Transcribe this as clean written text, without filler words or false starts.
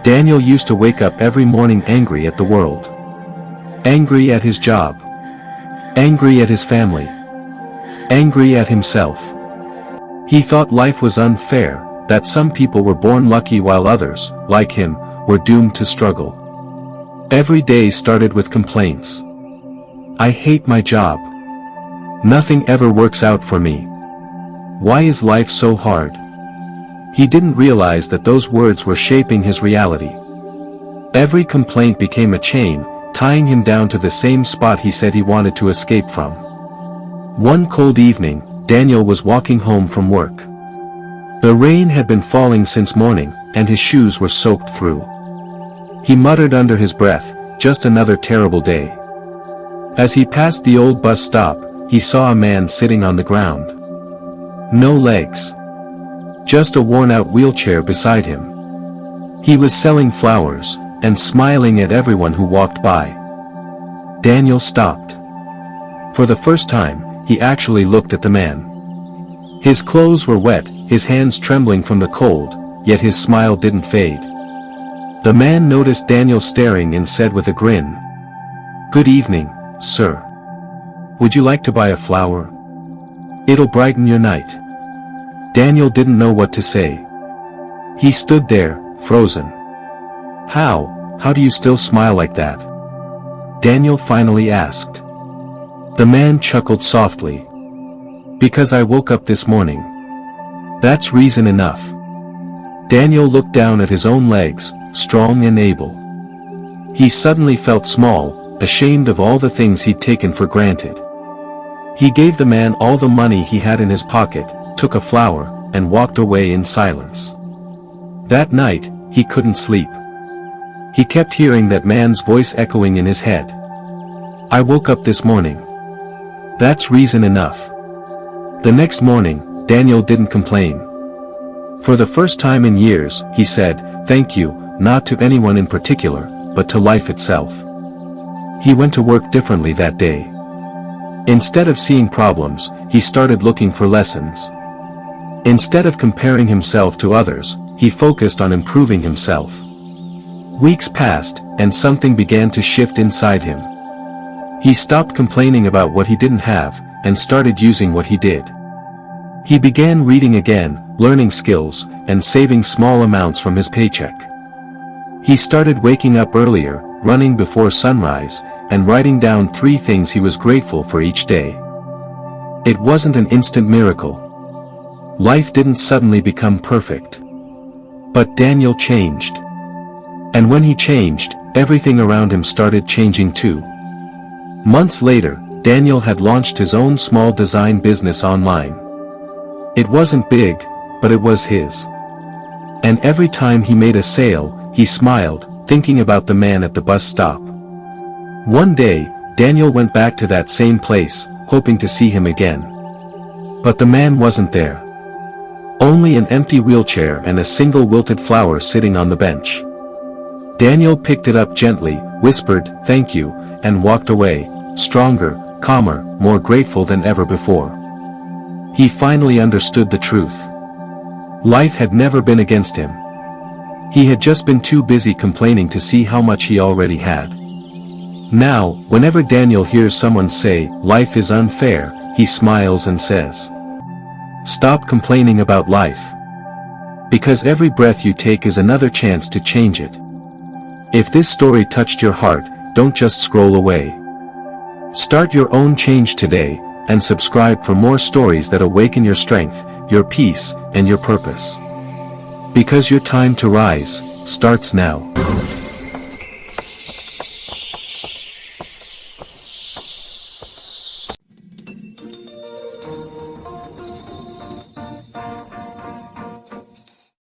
Daniel used to wake up every morning angry at the world. Angry at his job. Angry at his family. Angry at himself. He thought life was unfair, that some people were born lucky while others, like him, were doomed to struggle. Every day started with complaints. I hate my job. Nothing ever works out for me. Why is life so hard? He didn't realize that those words were shaping his reality. Every complaint became a chain, tying him down to the same spot he said he wanted to escape from. One cold evening, Daniel was walking home from work. The rain had been falling since morning, and his shoes were soaked through. He muttered under his breath, "Just another terrible day." As he passed the old bus stop, he saw a man sitting on the ground. No legs. Just a worn-out wheelchair beside him. He was selling flowers, and smiling at everyone who walked by. Daniel stopped. For the first time, he actually looked at the man. His clothes were wet, his hands trembling from the cold, yet his smile didn't fade. The man noticed Daniel staring and said with a grin, "Good evening, sir. Would you like to buy a flower? It'll brighten your night." Daniel didn't know what to say. He stood there, frozen. How do you still smile like that?" Daniel finally asked. The man chuckled softly. "Because I woke up this morning. That's reason enough." Daniel looked down at his own legs, strong and able. He suddenly felt small, ashamed of all the things he'd taken for granted. He gave the man all the money he had in his pocket, took a flower, and walked away in silence. That night, he couldn't sleep. He kept hearing that man's voice echoing in his head. "I woke up this morning. That's reason enough." The next morning, Daniel didn't complain. For the first time in years, he said, "Thank you," not to anyone in particular, but to life itself. He went to work differently that day. Instead of seeing problems, he started looking for lessons. Instead of comparing himself to others, he focused on improving himself. Weeks passed, and something began to shift inside him. He stopped complaining about what he didn't have, and started using what he did. He began reading again, learning skills, and saving small amounts from his paycheck. He started waking up earlier, running before sunrise, and writing down 3 things he was grateful for each day. It wasn't an instant miracle. Life didn't suddenly become perfect. But Daniel changed. And when he changed, everything around him started changing too. Months later, Daniel had launched his own small design business online. It wasn't big, but it was his. And every time he made a sale, he smiled, thinking about the man at the bus stop. One day, Daniel went back to that same place, hoping to see him again. But the man wasn't there. Only an empty wheelchair and a single wilted flower sitting on the bench. Daniel picked it up gently, whispered, "Thank you," and walked away, stronger, calmer, more grateful than ever before. He finally understood the truth. Life had never been against him. He had just been too busy complaining to see how much he already had. Now, whenever Daniel hears someone say, "Life is unfair," he smiles and says, "Stop complaining about life. Because every breath you take is another chance to change it." If this story touched your heart, don't just scroll away. Start your own change today, and subscribe for more stories that awaken your strength, your peace, and your purpose. Because your time to rise starts now.